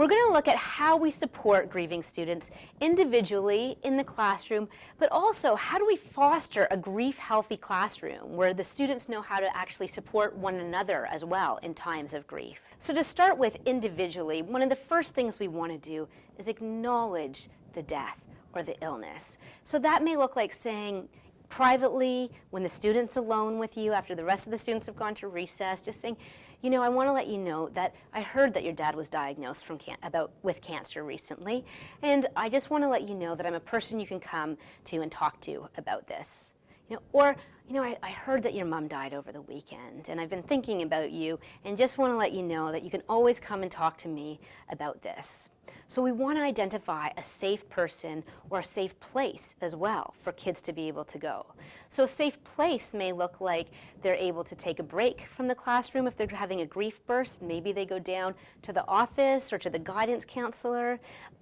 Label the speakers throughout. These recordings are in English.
Speaker 1: we're going to look at how we support grieving students individually in the classroom, but also how do we foster a grief-healthy classroom where the students know how to actually support one another as well in times of grief. So to start with individually, one of the first things we want to do is acknowledge the death or the illness. So that may look like saying, privately, when the student's alone with you after the rest of the students have gone to recess, just saying, you know, I want to let you know that I heard that your dad was diagnosed with cancer recently, and I just want to let you know that I'm a person you can come to and talk to about this. Or, I heard that your mom died over the weekend, and I've been thinking about you, and just want to let you know that you can always come and talk to me about this. So we want to identify a safe person or a safe place as well for kids to be able to go. So a safe place may look like they're able to take a break from the classroom if they're having a grief burst. Maybe they go down to the office or to the guidance counselor.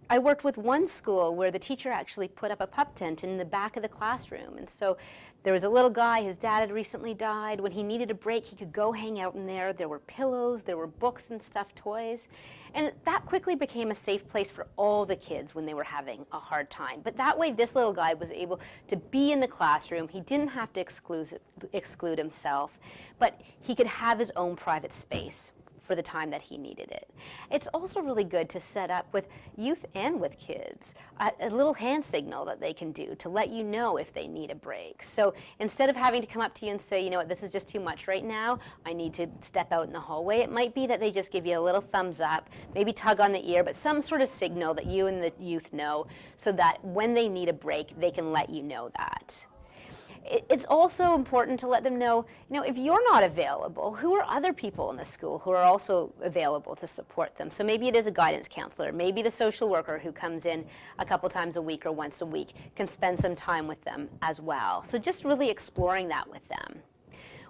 Speaker 1: I worked with one school where the teacher actually put up a pup tent in the back of the classroom. And so there was a little guy, his dad had recently died. When he needed a break, he could go hang out in there. There were pillows, there were books and stuffed toys. And that quickly became a safe place for all the kids when they were having a hard time. But that way, this little guy was able to be in the classroom. He didn't have to exclude himself, but he could have his own private space for the time that he needed it. It's also really good to set up with youth and with kids a little hand signal that they can do to let you know if they need a break. So instead of having to come up to you and say, you know what, this is just too much right now, I need to step out in the hallway, it might be that they just give you a little thumbs up, maybe tug on the ear, but some sort of signal that you and the youth know so that when they need a break, they can let you know that. It's also important to let them know, if you're not available, who are other people in the school who are also available to support them? So maybe it is a guidance counselor, maybe the social worker who comes in a couple times a week or once a week can spend some time with them as well. So just really exploring that with them.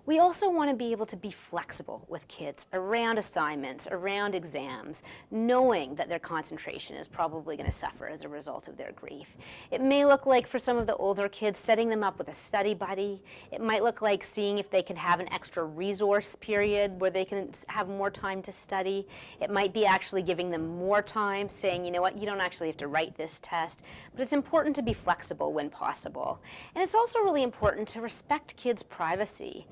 Speaker 1: We also want to be able to be flexible with kids around assignments, around exams, knowing that their concentration is probably going to suffer as a result of their grief. It may look like for some of the older kids setting them up with a study buddy. It might look like seeing if they can have an extra resource period where they can have more time to study. It might be actually giving them more time, saying, you know what, you don't actually have to write this test. But it's important to be flexible when possible. And it's also really important to respect kids' privacy.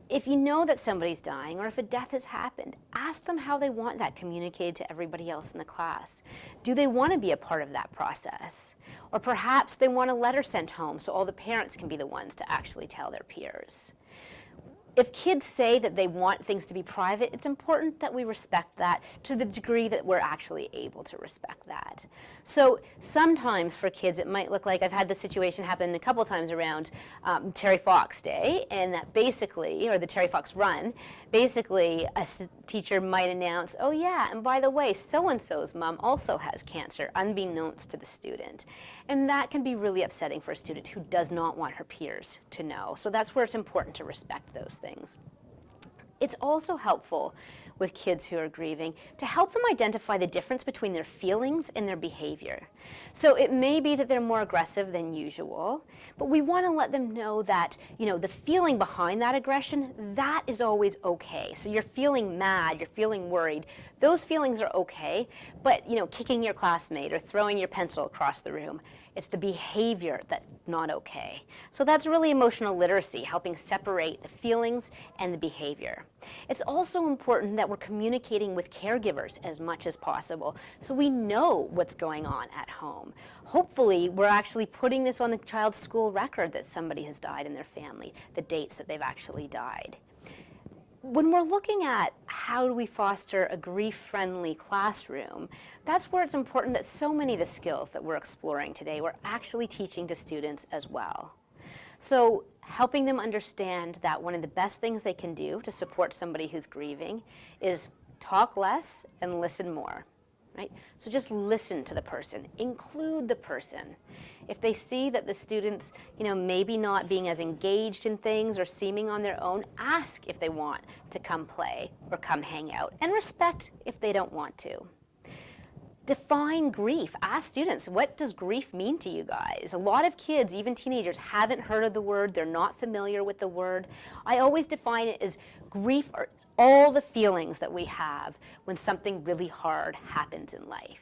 Speaker 1: If you know that somebody's dying or if a death has happened, ask them how they want that communicated to everybody else in the class. Do they want to be a part of that process? Or perhaps they want a letter sent home so all the parents can be the ones to actually tell their peers. If kids say that they want things to be private, it's important that we respect that to the degree that we're actually able to respect that. So sometimes for kids it might look like, I've had this situation happen a couple times around Terry Fox Day, and that basically, or the Terry Fox Run, basically a teacher might announce, oh yeah, and by the way, so-and-so's mom also has cancer, unbeknownst to the student. And that can be really upsetting for a student who does not want her peers to know. So that's where it's important to respect those things. It's also helpful with kids who are grieving to help them identify the difference between their feelings and their behavior. So it may be that they're more aggressive than usual, but we want to let them know that, the feeling behind that aggression, that is always okay. So you're feeling mad, you're feeling worried, those feelings are okay, but, kicking your classmate or throwing your pencil across the room, it's the behavior that's not okay. So that's really emotional literacy, helping separate the feelings and the behavior. It's also important that we're communicating with caregivers as much as possible so we know what's going on at home. Hopefully, we're actually putting this on the child's school record that somebody has died in their family, the dates that they've actually died. When we're looking at how do we foster a grief-friendly classroom, that's where it's important that so many of the skills that we're exploring today we're actually teaching to students as well. So helping them understand that one of the best things they can do to support somebody who's grieving is talk less and listen more. Right? So just listen to the person, include the person. If they see that the students, maybe not being as engaged in things or seeming on their own, ask if they want to come play or come hang out, and respect if they don't want to. Define grief. Ask students, what does grief mean to you guys? A lot of kids, even teenagers, haven't heard of the word. They're not familiar with the word. I always define it as grief are all the feelings that we have when something really hard happens in life.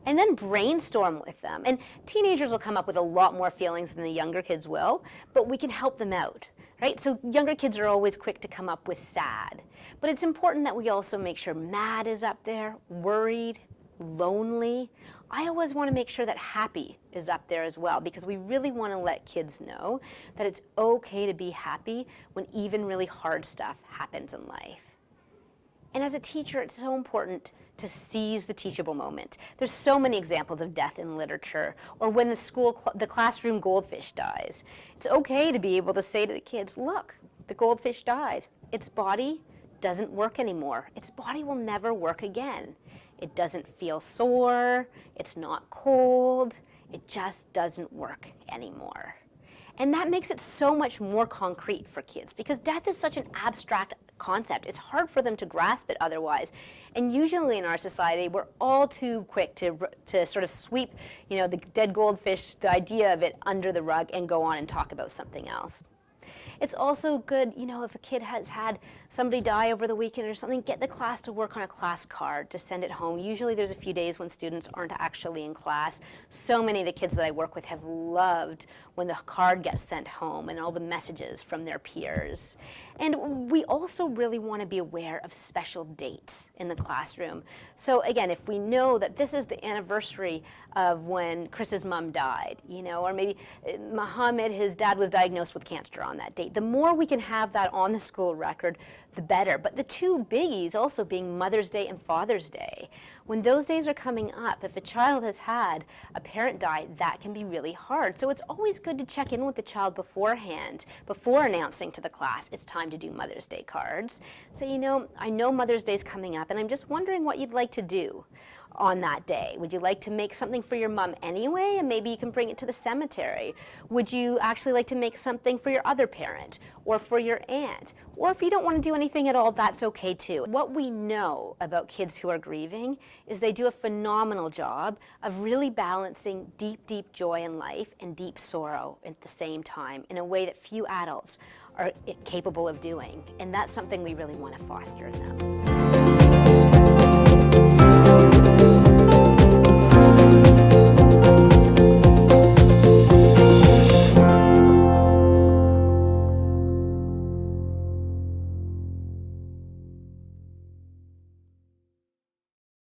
Speaker 1: And then brainstorm with them. And teenagers will come up with a lot more feelings than the younger kids will, but we can help them out, right? So younger kids are always quick to come up with sad. But it's important that we also make sure mad is up there, worried, lonely. I always want to make sure that happy is up there as well, because we really want to let kids know that it's okay to be happy when even really hard stuff happens in life. And as a teacher, it's so important to seize the teachable moment. There's so many examples of death in literature, or when the classroom goldfish dies. It's okay to be able to say to the kids, look, the goldfish died. Its body doesn't work anymore. Its body will never work again. It doesn't feel sore, it's not cold, it just doesn't work anymore. And that makes it so much more concrete for kids, because death is such an abstract concept. It's hard for them to grasp it otherwise. And usually in our society, we're all too quick to sort of sweep, the dead goldfish, the idea of it, under the rug and go on and talk about something else. It's also good, if a kid has had somebody die over the weekend or something, get the class to work on a class card to send it home. Usually there's a few days when students aren't actually in class. So many of the kids that I work with have loved when the card gets sent home and all the messages from their peers. And we also really want to be aware of special dates in the classroom. So again, if we know that this is the anniversary of when Chris's mom died, or maybe Muhammad, his dad was diagnosed with cancer on that date. The more we can have that on the school record, the better. But the two biggies also being Mother's Day and Father's Day. When those days are coming up, if a child has had a parent die, that can be really hard. So it's always good to check in with the child beforehand, before announcing to the class it's time to do Mother's Day cards. Say, I know Mother's Day is coming up, and I'm just wondering what you'd like to do on that day. Would you like to make something for your mom anyway, and maybe you can bring it to the cemetery? Would you actually like to make something for your other parent or for your aunt? Or if you don't want to do anything at all, that's okay too. What we know about kids who are grieving is they do a phenomenal job of really balancing deep, deep joy in life and deep sorrow at the same time in a way that few adults are capable of doing. And that's something we really want to foster in them.